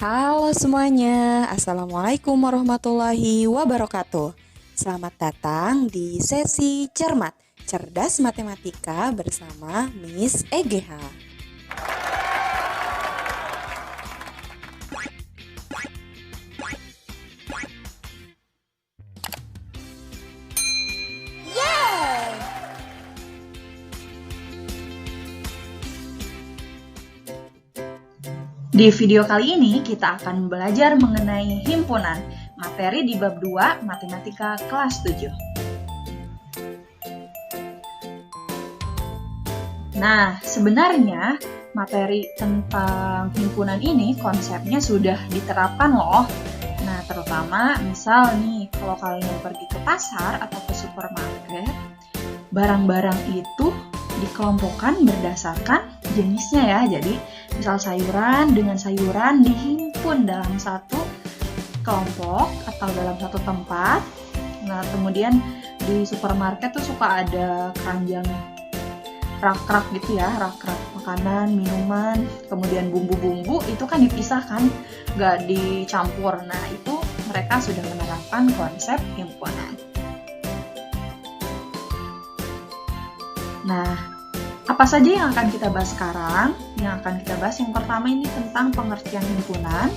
Halo semuanya, Assalamualaikum warahmatullahi wabarakatuh. Selamat datang di sesi Cermat, Cerdas Matematika bersama Miss EGH. Di video kali ini kita akan belajar mengenai himpunan, materi di bab 2 Matematika kelas 7. Nah, sebenarnya materi tentang himpunan ini konsepnya sudah diterapkan loh. Nah, terutama misal nih, kalau kalian pergi ke pasar atau ke supermarket, barang-barang itu dikelompokkan berdasarkan jenisnya ya. Jadi, misal sayuran dengan sayuran dihimpun dalam satu kelompok atau dalam satu tempat. Nah, kemudian di supermarket tuh suka ada keranjang rak-rak gitu ya, rak-rak makanan, minuman, kemudian bumbu-bumbu itu kan dipisahkan, nggak dicampur. Nah, itu mereka sudah menerapkan konsep himpunan. Nah, apa saja yang akan kita bahas sekarang? Yang akan kita bahas yang pertama ini tentang pengertian himpunan,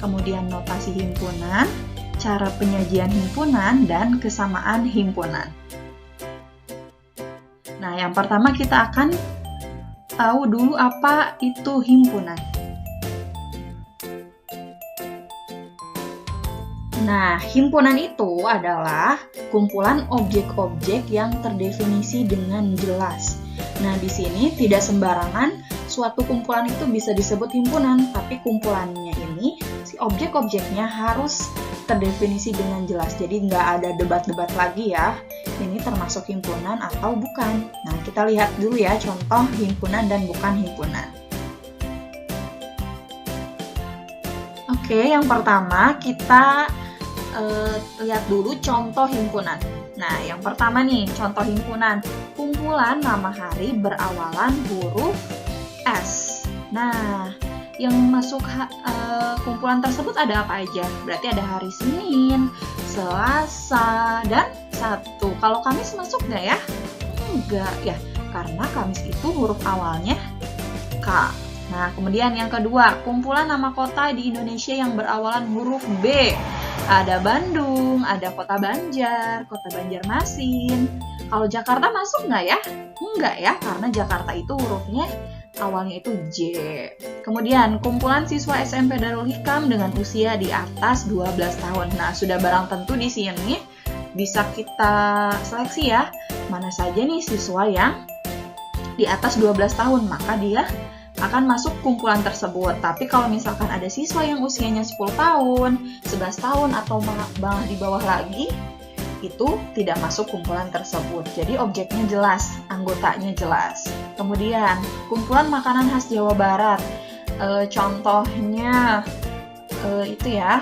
kemudian notasi himpunan, cara penyajian himpunan, dan kesamaan himpunan. Nah, yang pertama kita akan tahu dulu apa itu himpunan. Nah, himpunan itu adalah kumpulan objek-objek yang terdefinisi dengan jelas. Nah, di sini tidak sembarangan suatu kumpulan itu bisa disebut himpunan, tapi kumpulannya ini, si objek-objeknya harus terdefinisi dengan jelas. Jadi nggak ada debat-debat lagi ya, ini termasuk himpunan atau bukan. Nah, kita lihat dulu ya contoh himpunan dan bukan himpunan. Oke, yang pertama kita lihat dulu contoh himpunan. Nah, yang pertama nih, contoh himpunan. Kumpulan nama hari berawalan huruf S. Nah, yang masuk kumpulan tersebut ada apa aja? Berarti ada hari Senin, Selasa, dan Sabtu. Kalau Kamis masuk nggak ya? Enggak ya, karena Kamis itu huruf awalnya K. Nah, kemudian yang kedua, kumpulan nama kota di Indonesia yang berawalan huruf B. Ada Bandung, ada Kota Banjar, Kota Banjarmasin. Kalau Jakarta masuk nggak ya? Enggak ya, karena Jakarta itu hurufnya awalnya itu J. Kemudian, kumpulan siswa SMP Darul Hikam dengan usia di atas 12 tahun. Nah, sudah barang tentu di sini bisa kita seleksi ya. Mana saja nih siswa yang di atas 12 tahun, maka dia akan masuk kumpulan tersebut. Tapi kalau misalkan ada siswa yang usianya 10 tahun, 11 tahun, atau malah di bawah lagi, itu tidak masuk kumpulan tersebut. Jadi objeknya jelas, anggotanya jelas. Kemudian, kumpulan makanan khas Jawa Barat. Contohnya itu ya,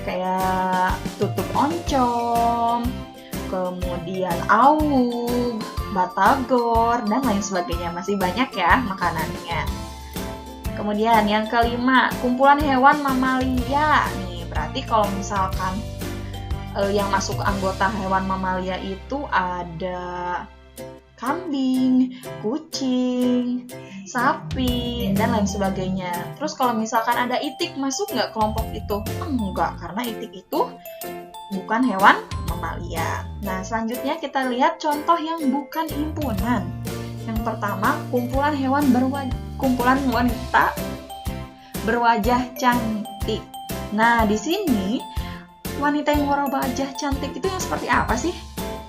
kayak tutup oncom, kemudian awug, batagor, dan lain sebagainya. Masih banyak ya makanannya. Kemudian yang kelima, kumpulan hewan mamalia. Nih, berarti kalau misalkan yang masuk anggota hewan mamalia itu ada kambing, kucing, sapi, dan lain sebagainya. Terus kalau misalkan ada itik, masuk nggak kelompok itu? Enggak, karena itik itu bukan hewan mamalia. Nah, selanjutnya kita lihat contoh yang bukan himpunan. Yang pertama, kumpulan kumpulan wanita berwajah cantik. Nah, di sini wanita yang berwajah cantik itu yang seperti apa sih?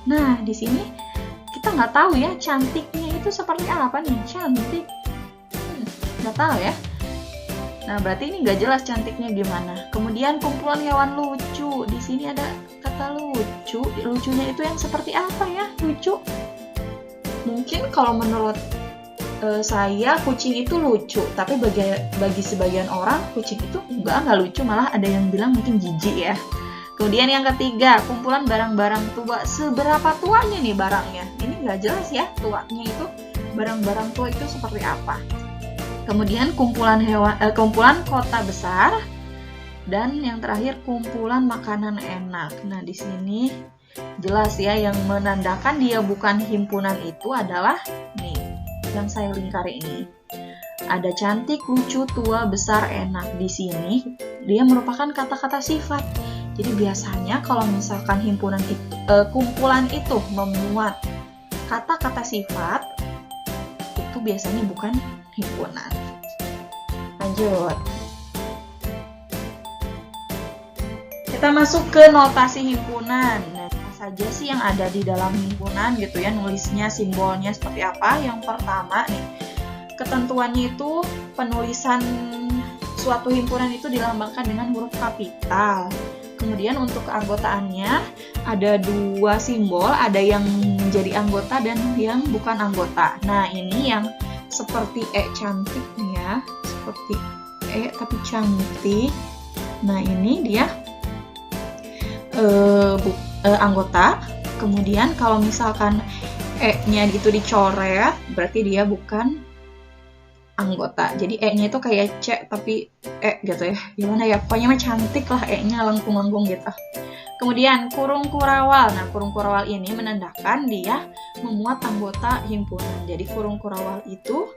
Nah, di sini kita nggak tahu ya cantiknya itu seperti apa nih, cantik. Nggak tahu ya. Nah, berarti ini nggak jelas cantiknya gimana. Kemudian kumpulan hewan lucu. Di sini ada kata lucu. Lucunya itu yang seperti apa ya? Lucu. Mungkin kalau menurut saya kucing itu lucu, tapi bagi sebagian orang kucing itu nggak lucu, malah ada yang bilang mungkin jijik ya. Kemudian yang ketiga, kumpulan barang-barang tua. Seberapa tuanya nih barangnya? Ini nggak jelas ya tuanya itu. Barang-barang tua itu seperti apa? Kemudian kumpulan kota besar. Dan yang terakhir kumpulan makanan enak. Nah, di sini jelas ya, yang menandakan dia bukan himpunan itu adalah nih, yang saya lingkari ini. Ada cantik, lucu, tua, besar, enak. Di sini dia merupakan kata-kata sifat. Jadi biasanya kalau misalkan kumpulan itu memuat kata-kata sifat, itu biasanya bukan himpunan. Lanjut. Kita masuk ke notasi himpunan. Nah, apa saja sih yang ada di dalam himpunan gitu ya, nulisnya, simbolnya seperti apa? Yang pertama nih, ketentuannya itu penulisan suatu himpunan itu dilambangkan dengan huruf kapital. Kemudian untuk keanggotaannya ada 2 simbol, ada yang menjadi anggota dan yang bukan anggota. Nah, ini yang seperti cantik nih ya, seperti tapi cantik. Nah, ini dia anggota. Kemudian kalau misalkan E-nya itu dicoret, berarti dia bukan anggota. Jadi E-nya itu kayak C tapi E gitu ya. Gimana ya? Pokoknya mah cantik lah, E-nya lengkung-lengkung gitu. Kemudian kurung kurawal. Nah, kurung kurawal ini menandakan dia memuat anggota himpunan. Jadi kurung kurawal itu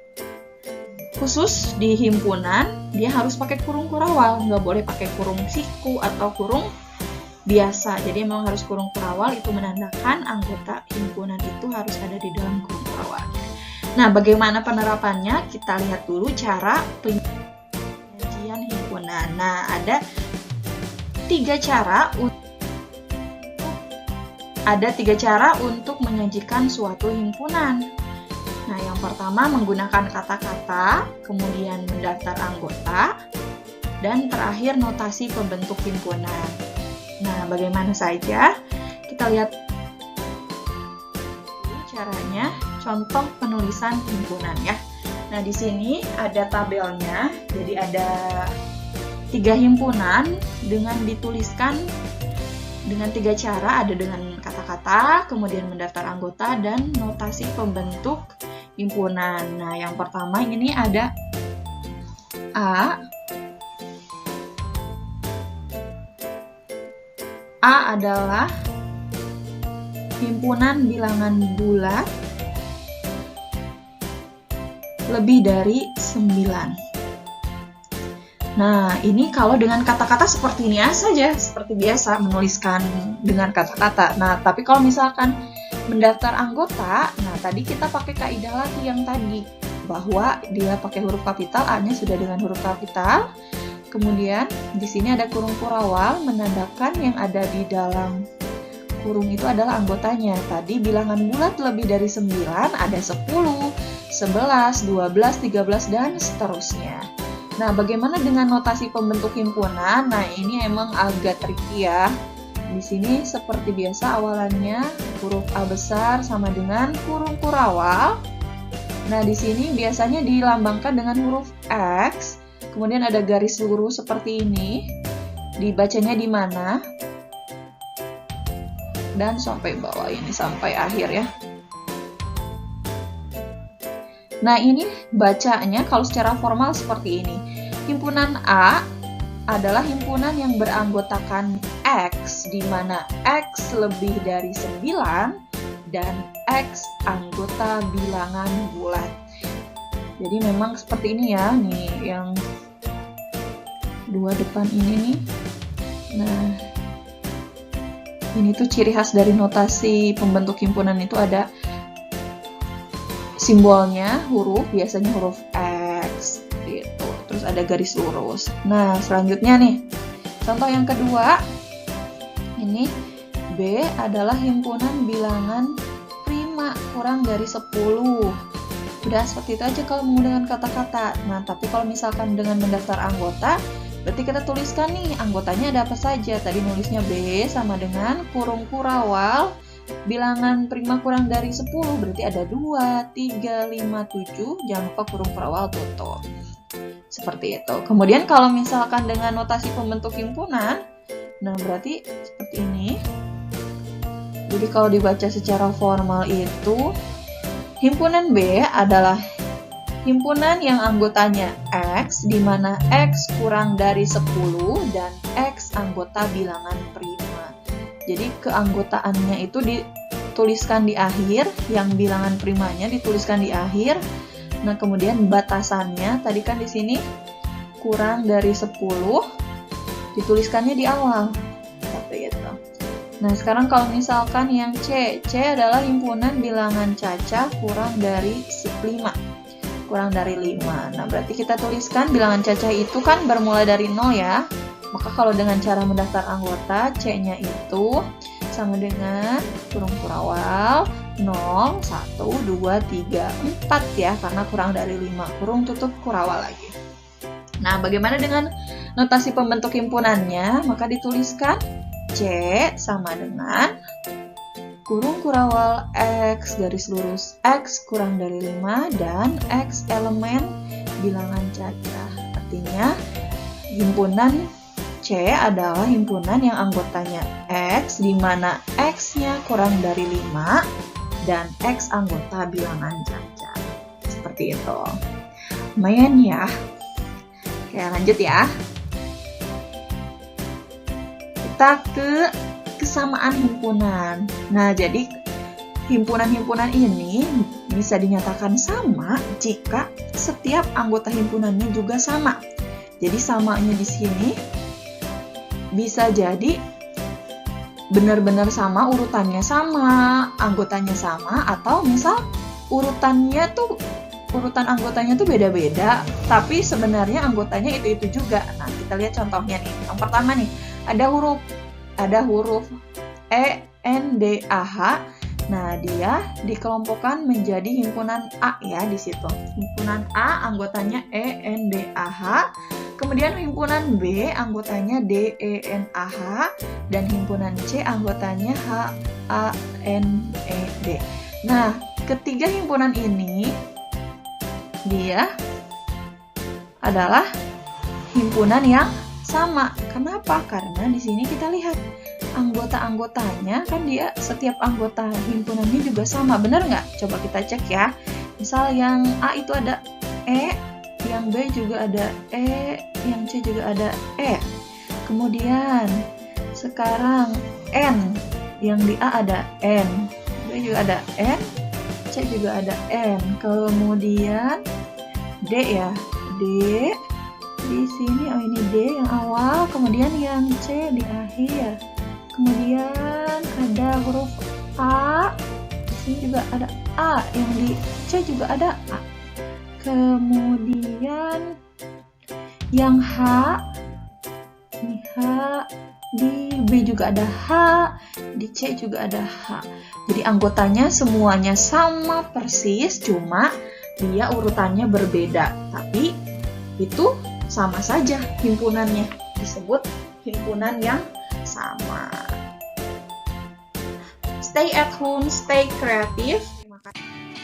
khusus di himpunan, dia harus pakai kurung kurawal. Nggak boleh pakai kurung siku atau kurung biasa. Jadi memang harus kurung kurawal, itu menandakan anggota himpunan itu harus ada di dalam kurung kurawalnya. Nah, bagaimana penerapannya? Kita lihat dulu cara penyajian himpunan. Nah, ada 3 cara untuk menyajikan suatu himpunan. Nah, yang pertama menggunakan kata-kata, kemudian mendaftar anggota, dan terakhir notasi pembentuk himpunan. Nah, bagaimana saja? Kita lihat caranya, contoh penulisan himpunan ya. Nah, di sini ada tabelnya. Jadi ada 3 himpunan dengan dituliskan dengan 3 cara, ada dengan kata-kata, kemudian mendaftar anggota, dan notasi pembentuk himpunan. Nah, yang pertama ini ada A adalah himpunan bilangan bulat lebih dari 9. Nah, ini kalau dengan kata-kata seperti ini saja, seperti biasa menuliskan dengan kata-kata. Nah, tapi kalau misalkan mendaftar anggota, nah tadi kita pakai kaidah lagi yang tadi, bahwa dia pakai huruf kapital, A-nya sudah dengan huruf kapital. Kemudian di sini ada kurung kurawal, menandakan yang ada di dalam kurung itu adalah anggotanya. Tadi bilangan bulat lebih dari 9, ada 10, 11, 12, 13, dan seterusnya. Nah, bagaimana dengan notasi pembentuk himpunan? Nah, ini emang agak tricky ya. Di sini seperti biasa awalannya huruf A besar sama dengan kurung kurawal. Nah, di sini biasanya dilambangkan dengan huruf X. Kemudian ada garis lurus seperti ini. Dibacanya di mana? Dan sampai bawah ini, sampai akhir ya. Nah, ini bacanya kalau secara formal seperti ini. Himpunan A adalah himpunan yang beranggotakan X, di mana X lebih dari 9 dan X anggota bilangan bulat. Jadi memang seperti ini ya, nih yang 2 depan ini nih. Nah, ini tuh ciri khas dari notasi pembentuk himpunan itu ada simbolnya huruf, biasanya huruf X gitu. Terus ada garis lurus. Nah, selanjutnya nih, contoh yang kedua, ini B adalah himpunan bilangan prima kurang dari 10. Udah seperti itu aja kalau menggunakan kata-kata. Nah, tapi kalau misalkan dengan mendaftar anggota, berarti kita tuliskan nih anggotanya ada apa saja. Tadi nulisnya B sama dengan kurung kurawal bilangan prima kurang dari 10, berarti ada 2, 3, 5, 7, jangan lupa kurung kurawal tutup. Seperti itu. Kemudian kalau misalkan dengan notasi pembentuk himpunan, nah berarti seperti ini. Jadi kalau dibaca secara formal itu, himpunan B adalah himpunan yang anggotanya X, di mana X kurang dari 10 dan X anggota bilangan prima. Jadi keanggotaannya itu dituliskan di akhir, yang bilangan primanya dituliskan di akhir. Nah, kemudian batasannya tadi kan di sini kurang dari 10 dituliskannya di awal. Seperti itu. Nah, sekarang kalau misalkan yang C adalah himpunan bilangan cacah kurang dari 5. Kurang dari 5. Nah, berarti kita tuliskan bilangan cacah itu kan bermula dari 0 ya. Maka kalau dengan cara mendaftar anggota, C-nya itu sama dengan kurung kurawal 0, 1, 2, 3, 4 ya, karena kurang dari 5. Kurung tutup kurawal lagi. Nah, bagaimana dengan notasi pembentuk himpunannya? Maka dituliskan C sama dengan kurung kurawal X garis lurus X kurang dari 5 dan X elemen bilangan cacah. Artinya himpunan C adalah himpunan yang anggotanya X, di mana X-nya kurang dari 5 dan X anggota bilangan cacah. Seperti itu. Lumayan ya. Oke, lanjut ya. Kita ke kesamaan himpunan. Nah, jadi himpunan-himpunan ini bisa dinyatakan sama jika setiap anggota himpunannya juga sama. Jadi samanya di sini bisa jadi benar-benar sama, urutannya sama, anggotanya sama, atau misal urutan anggotanya tuh beda-beda, tapi sebenarnya anggotanya itu-itu juga. Nah, kita lihat contohnya nih. Yang pertama nih, ada huruf E, N, D, A, H. Nah, dia dikelompokkan menjadi himpunan A ya di situ. Himpunan A anggotanya E, N, D, A, H. Kemudian himpunan B anggotanya D, E, N, A, H. Dan himpunan C anggotanya H, A, N, E, D. Nah, ketiga himpunan ini dia adalah himpunan yang sama. Kenapa? Karena di sini kita lihat anggota-anggotanya kan dia setiap anggota himpunannya juga sama. Benar nggak? Coba kita cek ya. Misal yang A itu ada E, yang B juga ada E, yang C juga ada E. Kemudian sekarang N, yang di A ada N, B juga ada N, C juga ada N. Kemudian D ya, D di sini, oh ini D yang awal, kemudian yang C di akhir. Kemudian ada huruf A, di sini juga ada A, yang di C juga ada A. Kemudian yang H, ini H, di B juga ada H, di C juga ada H. Jadi anggotanya semuanya sama persis, cuma dia urutannya berbeda. Tapi itu sama saja himpunannya, disebut himpunan yang sama. Stay at home, stay creative.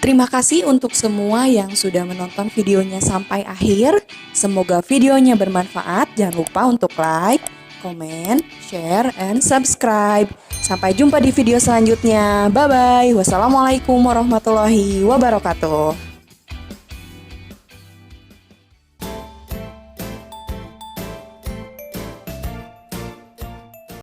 Terima kasih untuk semua yang sudah menonton videonya sampai akhir. Semoga videonya bermanfaat. Jangan lupa untuk like, comment, share, and subscribe. Sampai jumpa di video selanjutnya. Bye-bye. Wassalamualaikum warahmatullahi wabarakatuh.